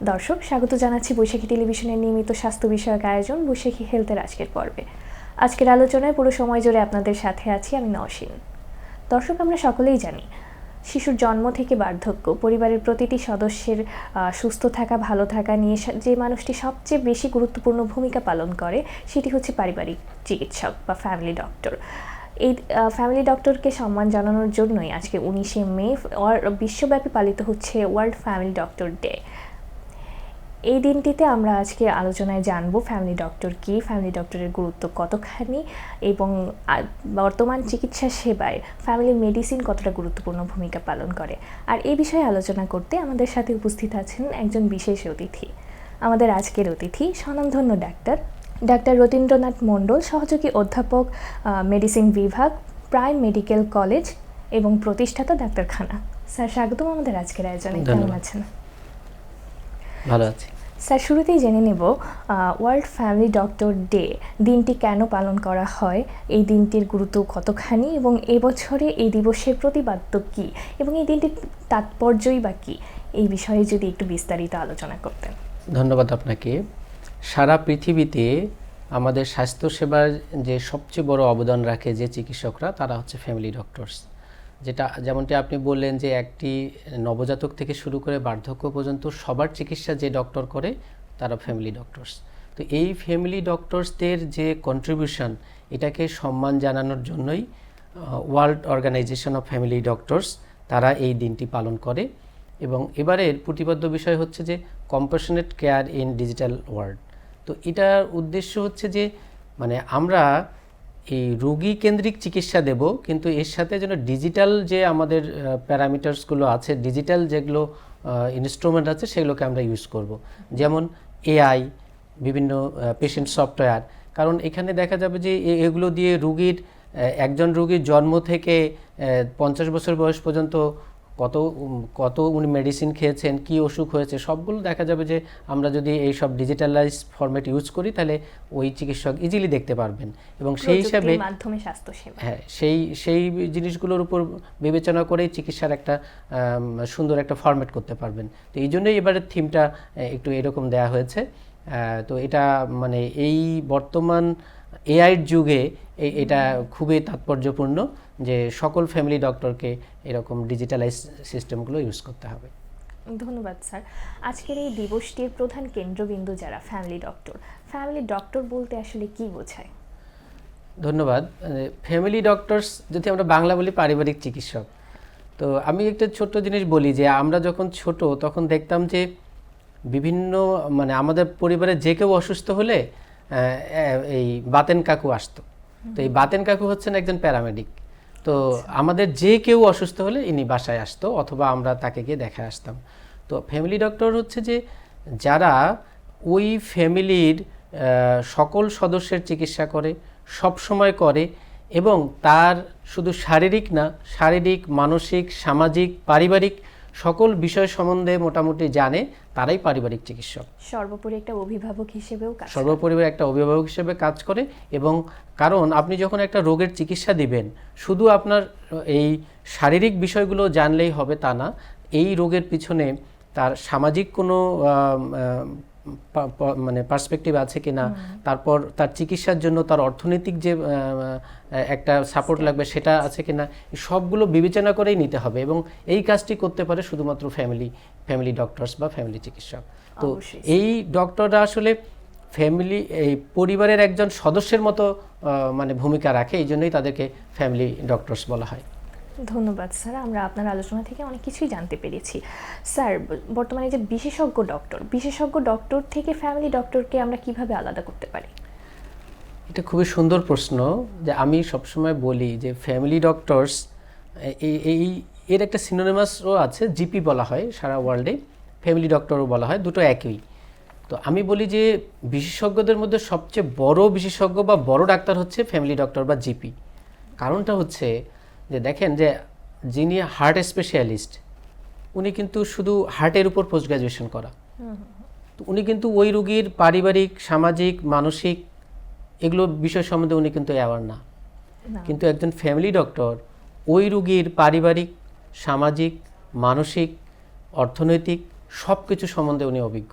দর্শক, স্বাগত জানাচ্ছি বৈশাখী টেলিভিশনের নিয়মিত স্বাস্থ্য বিষয়ক আয়োজন বৈশাখী হেলথের আজকের পর্বে। আজকের আলোচনায় পুরো সময় জুড়ে আপনাদের সাথে আছি আমি নওশিন। দর্শক, আমরা সকলেই জানি শিশুর জন্ম থেকে বার্ধক্য পরিবারের প্রতিটি সদস্যের সুস্থ থাকা, ভালো থাকা নিয়ে যে মানুষটি সবচেয়ে বেশি গুরুত্বপূর্ণ ভূমিকা পালন করে সেটি হচ্ছে পারিবারিক চিকিৎসক বা ফ্যামিলি ডক্টর। এই ফ্যামিলি ডক্টরকে সম্মান জানানোর জন্যই আজকে 19শে মে বিশ্বব্যাপী পালিত হচ্ছে ওয়ার্ল্ড ফ্যামিলি ডক্টর ডে। এই দিনটিতে আমরা আজকে আলোচনায় জানব ফ্যামিলি ডক্টর কী, ফ্যামিলি ডক্টরের গুরুত্ব কতখানি এবং বর্তমান চিকিৎসা সেবায় ফ্যামিলি মেডিসিন কতটা গুরুত্বপূর্ণ ভূমিকা পালন করে। আর এই বিষয়ে আলোচনা করতে আমাদের সাথে উপস্থিত আছেন একজন বিশেষ অতিথি। আমাদের আজকের অতিথি স্বনামধন্য ডাক্তার রতীন্দ্রনাথ মণ্ডল, সহযোগী অধ্যাপক, মেডিসিন বিভাগ, প্রাইম মেডিকেল কলেজ এবং প্রতিষ্ঠাতা ডাক্তারখানা। স্যার, স্বাগতম আমাদের আজকের আয়োজনে। কেমন আছেন? ভালো আছি স্যার। শুরুতেই জেনে নেব ওয়ার্ল্ড ফ্যামিলি ডক্টর ডে দিনটি কেন পালন করা হয়, এই দিনটির গুরুত্ব কতখানি এবং এবছরে এই দিবসের প্রতিপাদ্য কী এবং এই দিনটির তাৎপর্যই বা কী, এই বিষয়ে যদি একটু বিস্তারিত আলোচনা করতেন। ধন্যবাদ আপনাকে। সারা পৃথিবীতে আমাদের স্বাস্থ্যসেবার যে সবচেয়ে বড় অবদান রাখে যে চিকিৎসকরা, তারা হচ্ছে ফ্যামিলি ডক্টরস। যেমনটি আপনি বললেন যে একটি নবজাতক থেকে শুরু করে বার্ধক্য পর্যন্ত সবার চিকিৎসা যে ডক্টর করে তারা ফ্যামিলি ডক্টরস। তো এই ফ্যামিলি ডক্টরসদের যে কন্ট্রিবিউশন, এটাকে সম্মান জানানোর জন্যই world organisation of family doctors তারা এই দিনটি পালন করে। এবং এবারের প্রতিপাদ্য বিষয় হচ্ছে যে compassionate care in digital world. তো এটার উদ্দেশ্য হচ্ছে যে আমরা এই রোগী কেন্দ্রিক চিকিৎসা দেব, কিন্তু এর সাথে যেন ডিজিটাল যে আমাদের প্যারামিটার্সগুলো আছে, ডিজিটাল যেগুলো ইনস্ট্রুমেন্ট আছে, সেগুলোকে আমরা ইউজ করব। যেমন এআই, বিভিন্ন পেশেন্ট সফটওয়্যার। কারণ এখানে দেখা যাবে যে এগুলো দিয়ে একজন রোগীর জন্ম থেকে 50 বছর বয়স পর্যন্ত কত উনি মেডিসিন খেয়েছেন, কি অসুখ হয়েছে, সবগুলো দেখা যাবে যে আমরা যদি এই সব ডিজিটালাইজ ফরম্যাট ইউজ করি, তাহলে ওই চিকিৎসক ইজিলি দেখতে পারবেন। এবং সেই হিসাবে সেই জিনিসগুলোর উপর বিবেচনা করেই চিকিৎসার একটা সুন্দর একটা ফরম্যাট করতে পারবেন। তো এই জন্যই এবারের থিমটা একটু এরকম দেয়া হয়েছে। তো এটা এই বর্তমান এআইয়ের যুগে এটা খুবই তাৎপর্যপূর্ণ যে সকল ফ্যামিলি ডক্টরকে এরকম ডিজিটালাইজ সিস্টেমগুলো ইউজ করতে হবে। ধন্যবাদ স্যার। আজকের এই দিবসটির প্রধান কেন্দ্রবিন্দু যারা ফ্যামিলি ডক্টর বলতে আসলে কি বোঝায়? ধন্যবাদ। ফ্যামিলি ডক্টরস যদি আমরা বাংলা বলি পারিবারিক চিকিৎসক। তো আমি একটা ছোট্ট জিনিস বলি যে আমরা যখন ছোট তখন দেখতাম যে বিভিন্ন আমাদের পরিবারে যে কেউ অসুস্থ হলে এই বাতেন কাকু আসতো। তো এই বাতেন কাকু হচ্ছেন একজন প্যারামেডিক। তো আমাদের যে কেউ অসুস্থ হলে ইনি বাসায় আসতো, অথবা আমরা তাকে গিয়ে দেখে আসতাম। তো ফ্যামিলি ডক্টর হচ্ছে যে যারা ওই ফ্যামিলির সকল সদস্যের চিকিৎসা করে, সব সময় করে, এবং তার শুধু শারীরিক, মানসিক, সামাজিক, পারিবারিক সকল বিষয় সম্বন্ধে মোটামুটি জানে, তারাই পারিবারিক চিকিৎসক। সর্বোপরি একটা অভিভাবক হিসেবে কাজ করে। এবং কারণ আপনি যখন একটা রোগের চিকিৎসা দিবেন, শুধু আপনার এই শারীরিক বিষয়গুলো জানলেই হবে তা না। এই রোগের পিছনে তার সামাজিক কোনো পার্সপেক্টিভ আছে কিনা, তারপর তার চিকিৎসার জন্য তার অর্থনৈতিক যে একটা সাপোর্ট লাগবে সেটা আছে কিনা, সবগুলো বিবেচনা করেই নিতে হবে। এবং এই কাজটি করতে পারে শুধুমাত্র ফ্যামিলি ডক্টরস বা ফ্যামিলি চিকিৎসক। তো এই ডক্টররা আসলে এই পরিবারের একজন সদস্যের মতো ভূমিকা রাখে, এই জন্যই তাদেরকে ফ্যামিলি ডক্টরস বলা হয়। ধন্যবাদ স্যার। আমরা আপনার আলোচনা থেকে অনেক কিছুই জানতে পেরেছি। স্যার, বর্তমানে যে বিশেষজ্ঞ ডক্টর থেকে ফ্যামিলি ডক্টরকে আমরা কিভাবে আলাদা করতে পারি? এটা খুবই সুন্দর প্রশ্ন। যে আমি সবসময় বলি যে ফ্যামিলি ডক্টরস এর একটা সিনোনিমাসও আছে, জিপি বলা হয় সারা ওয়ার্ল্ডে, ফ্যামিলি ডক্টরও বলা হয়, দুটো একই। তো আমি বলি যে বিশেষজ্ঞদের মধ্যে সবচেয়ে বড় বিশেষজ্ঞ বা বড় ডাক্তার হচ্ছে ফ্যামিলি ডক্টর বা জিপি। কারণটা হচ্ছে যে দেখেন যে যিনি হার্ট স্পেশালিস্ট, উনি কিন্তু শুধু হার্টের উপর পোস্ট গ্রাজুয়েশন করা। তো উনি কিন্তু ওই রোগীর পারিবারিক, সামাজিক, মানসিক এগুলো বিষয় সম্বন্ধে উনি কিন্তু অ্যাওয়ার না। কিন্তু একজন ফ্যামিলি ডক্টর ওই রোগীর পারিবারিক, সামাজিক, মানসিক, অর্থনৈতিক সব কিছু সম্বন্ধে উনি অভিজ্ঞ।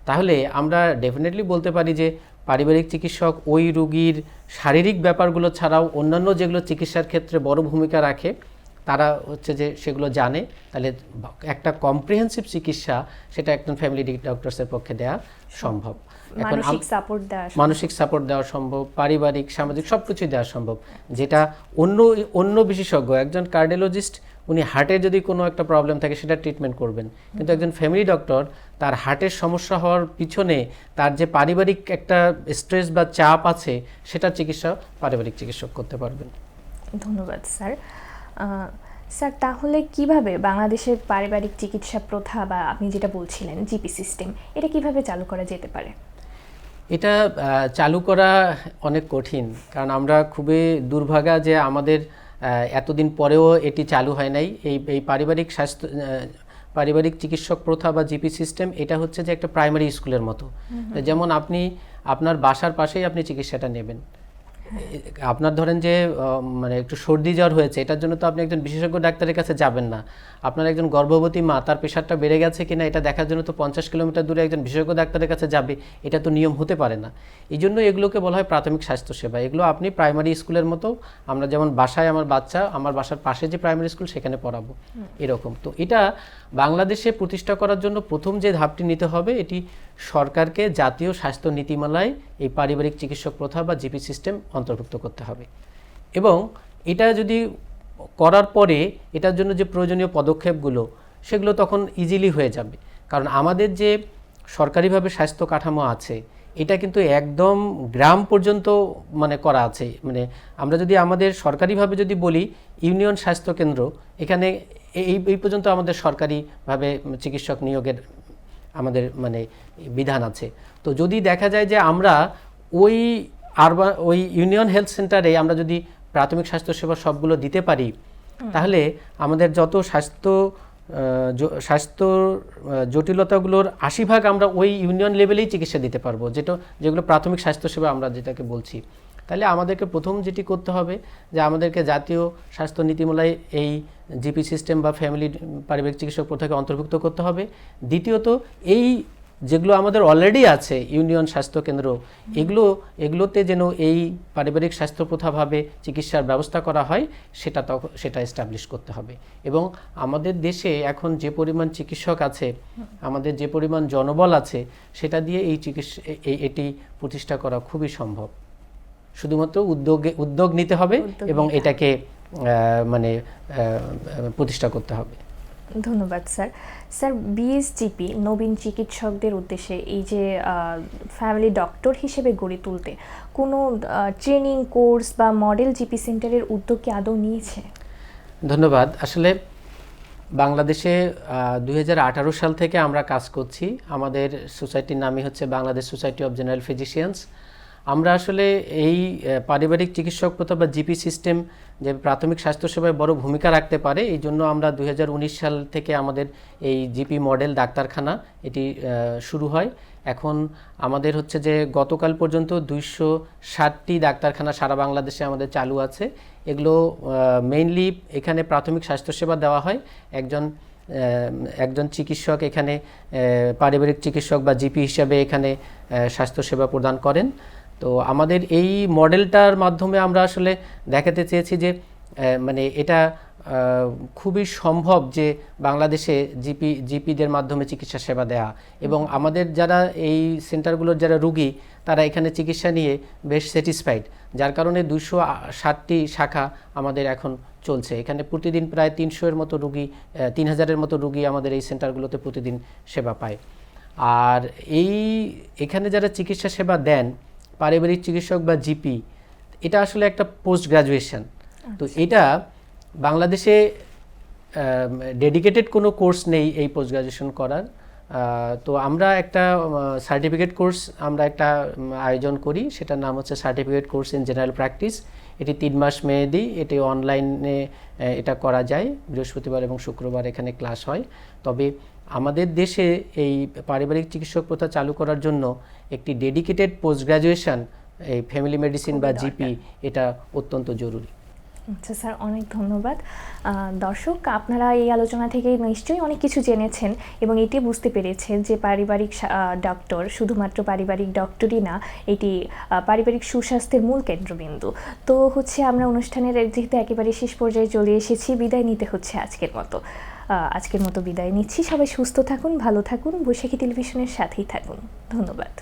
তাহলে আমরা ডেফিনেটলি বলতে পারি যে পারিবারিক চিকিৎসক ওই রোগীর শারীরিক ব্যাপারগুলো ছাড়াও অন্যান্য যেগুলো চিকিৎসার ক্ষেত্রে বড় ভূমিকা রাখে তারা হচ্ছে যে সেগুলো জানে। তাহলে একটা কম্প্রিহেন্সিভ চিকিৎসা সেটা একজন ফ্যামিলি ডক্টরসের পক্ষে দেওয়া সম্ভব। মানসিক সাপোর্ট দেওয়া সম্ভব, পারিবারিক সামাজিক সব কিছুই দেওয়া সম্ভব, যেটা অন্য বিশেষজ্ঞ একজন কার্ডিওলজিস্ট উনি হার্টে যদি কোনো একটা প্রবলেম থাকে সেটা ট্রিটমেন্ট করবেন, কিন্তু একজন ফ্যামিলি ডক্টর তার হার্টের সমস্যা হওয়ার পিছনে তার যে পারিবারিক একটা স্ট্রেস বা চাপ আছে সেটার চিকিৎসা পারিবারিক চিকিৎসক করতে পারবেন। ধন্যবাদ স্যার। স্যার তাহলে কিভাবে বাংলাদেশের পারিবারিক চিকিৎসা প্রথা বা আপনি যেটা বলছিলেন জিপি সিস্টেম, এটা কিভাবে চালু করা যেতে পারে? এটা চালু করা অনেক কঠিন, কারণ আমরা খুবই দুর্ভাগা যে আমাদের এতদিন পরেও এটি চালু হয় নাই। এই পারিবারিক চিকিৎসক প্রথা বা জিপি সিস্টেম এটা হচ্ছে যে একটা প্রাইমারি স্কুলের মতো। যেমন আপনি আপনার বাসার পাশেই আপনি চিকিৎসাটা নেবেন। আপনার ধরেন যে মানে একটু সর্দি জ্বর হয়েছে, এটার জন্য তো আপনি একজন বিশেষজ্ঞ ডাক্তারের কাছে যাবেন না। আপনার একজন গর্ভবতী মা তার প্রেশারটা বেড়ে গেছে কিনা এটা দেখার জন্য তো 50 কিলোমিটার দূরে একজন বিশেষজ্ঞ ডাক্তারের কাছে যাবে, এটা তো নিয়ম হতে পারে না। এই জন্য এগুলোকে বলা হয় প্রাথমিক স্বাস্থ্যসেবা। এগুলো আপনি প্রাইমারি স্কুলের মতো, আমরা যেমন বাসায় আমার বাসার পাশে যে প্রাইমারি স্কুল সেখানে পড়াবো এরকম। তো এটা বাংলাদেশে প্রতিষ্ঠা করার জন্য প্রথম যে ধাপটি নিতে হবে, এটি সরকারকে জাতীয় স্বাস্থ্য নীতিমালায় এই পারিবারিক চিকিৎসক প্রথা বা জিপি সিস্টেম অন্তর্ভুক্ত করতে হবে। এবং এটা যদি করার পরে এটার জন্য যে প্রয়োজনীয় পদক্ষেপগুলো সেগুলো তখন ইজিলি হয়ে যাবে। কারণ আমাদের যে সরকারিভাবে স্বাস্থ্য কাঠামো আছে এটা কিন্তু একদম গ্রাম পর্যন্ত মানে করা আছে। মানে আমরা যদি আমাদের সরকারিভাবে যদি বলি ইউনিয়ন স্বাস্থ্য কেন্দ্র, এখানে এই পর্যন্ত আমাদের সরকারিভাবে চিকিৎসক নিয়োগের আমাদের মানে বিধান আছে। তো যদি দেখা যায় যে আমরা ওই ইউনিয়ন হেলথ সেন্টারে আমরা যদি প্রাথমিক স্বাস্থ্যসেবা সবগুলো দিতে পারি, তাহলে আমাদের যত স্বাস্থ্য জটিলতাগুলোর 80% আমরা ওই ইউনিয়ন লেভেলেই চিকিৎসা দিতে পারবো, যেগুলো প্রাথমিক স্বাস্থ্যসেবা আমরা যেটাকে বলছি। তাহলে আমাদেরকে প্রথম যেটি করতে হবে যে আমাদেরকে জাতীয় স্বাস্থ্য নীতিমালায় এই জিপি সিস্টেম বা পারিবারিক চিকিৎসক প্রথাকে অন্তর্ভুক্ত করতে হবে। দ্বিতীয়ত এই যেগুলো আমাদের অলরেডি আছে ইউনিয়ন স্বাস্থ্য কেন্দ্র, এগুলোতে যেন এই পারিবারিক স্বাস্থ্য প্রথাভাবে চিকিৎসার ব্যবস্থা করা হয় সেটা এস্টাবলিশ করতে হবে। এবং আমাদের দেশে এখন যে পরিমাণ চিকিৎসক আছে, আমাদের যে পরিমাণ জনবল আছে, সেটা দিয়ে এটি প্রতিষ্ঠা করা খুবই সম্ভব। শুধুমাত্র উদ্যোগ নিতে হবে এবং এটাকে মানে প্রতিষ্ঠা করতে হবে। ধন্যবাদ স্যার। স্যার বিএসজিপি নবীন চিকিৎসকদের উদ্দেশ্যে এই যে ফ্যামিলি ডক্টর হিসেবে গড়ে তুলতে কোনো ট্রেনিং কোর্স বা মডেল জিপি সেন্টারের উদ্যোগ কি আদৌ নিয়েছে? ধন্যবাদ। আসলে বাংলাদেশে 2018 সাল থেকে আমরা কাজ করছি। আমাদের সোসাইটির নামই হচ্ছে Bangladesh society of general physicians. আমরা আসলে এই পারিবারিক চিকিৎসক প্রথা বা জিপি সিস্টেম যে প্রাথমিক স্বাস্থ্যসেবায় বড় ভূমিকা রাখতে পারে, এই জন্য আমরা 2019 সাল থেকে আমাদের এই জিপি মডেল ডাক্তারখানা এটি শুরু হয়। এখন আমাদের হচ্ছে যে গতকাল পর্যন্ত 260টি ডাক্তারখানা সারা বাংলাদেশে আমাদের চালু আছে। এগুলো মেইনলি এখানে প্রাথমিক স্বাস্থ্যসেবা দেওয়া হয়। একজন চিকিৎসক এখানে পারিবারিক চিকিৎসক বা জিপি হিসাবে এখানে স্বাস্থ্যসেবা প্রদান করেন। তো আমাদের এই মডেলটার মাধ্যমে আমরা আসলে দেখাতে চেয়েছি যে মানে এটা খুবই সম্ভব যে বাংলাদেশে জিপিদের মাধ্যমে চিকিৎসা সেবা দেওয়া, এবং আমাদের যারা এই সেন্টারগুলোর যারা রুগী তারা এখানে চিকিৎসা নিয়ে বেশ স্যাটিসফাইড, যার কারণে 260টি শাখা আমাদের এখন চলছে। এখানে প্রতিদিন প্রায় 300-এর মতো রুগী 3000-এর মতো রুগী আমাদের এই সেন্টারগুলোতে প্রতিদিন সেবা পায়। আর এখানে যারা চিকিৎসা সেবা দেন পারিবারিক চিকিৎসক বা জিপি, এটা আসলে একটা পোস্ট গ্রাজুয়েশন। তো এটা বাংলাদেশে ডেডিকেটেড কোনো কোর্স নেই এই পোস্ট গ্রাজুয়েশন করার। তো আমরা একটা সার্টিফিকেট কোর্স আমরা একটা আয়োজন করি, সেটার নাম হচ্ছে certificate course in general practice. এটি 3 মাস মেয়াদি, এটি অনলাইনে এটা করা যায়, বৃহস্পতিবার এবং শুক্রবার এখানে ক্লাস হয়। তবে আমাদের দেশে এই পারিবারিক চিকিৎসক প্রথা চালু করার জন্য একটি ডেডিকেটেড পোস্ট গ্রাজুয়েশন এই ফ্যামিলি মেডিসিন বা জিপি এটা অত্যন্ত জরুরি। আচ্ছা স্যার, অনেক ধন্যবাদ। দর্শক, আপনারা এই আলোচনা থেকে নিশ্চয়ই অনেক কিছু জেনেছেন এবং এটি বুঝতে পেরেছেন যে পারিবারিক ডক্টর শুধুমাত্র পারিবারিক ডক্টরই না, এটি পারিবারিক সুস্বাস্থ্যের মূল কেন্দ্রবিন্দু। তো আমরা অনুষ্ঠানের যেহেতু একেবারে শেষ পর্যায়ে চলে এসেছি, বিদায় নিতে হচ্ছে আজকের মতো বিদায় নিচ্ছি। সবাই সুস্থ থাকুন, ভালো থাকুন, বৈশাখী টেলিভিশনের সাথেই থাকুন। ধন্যবাদ।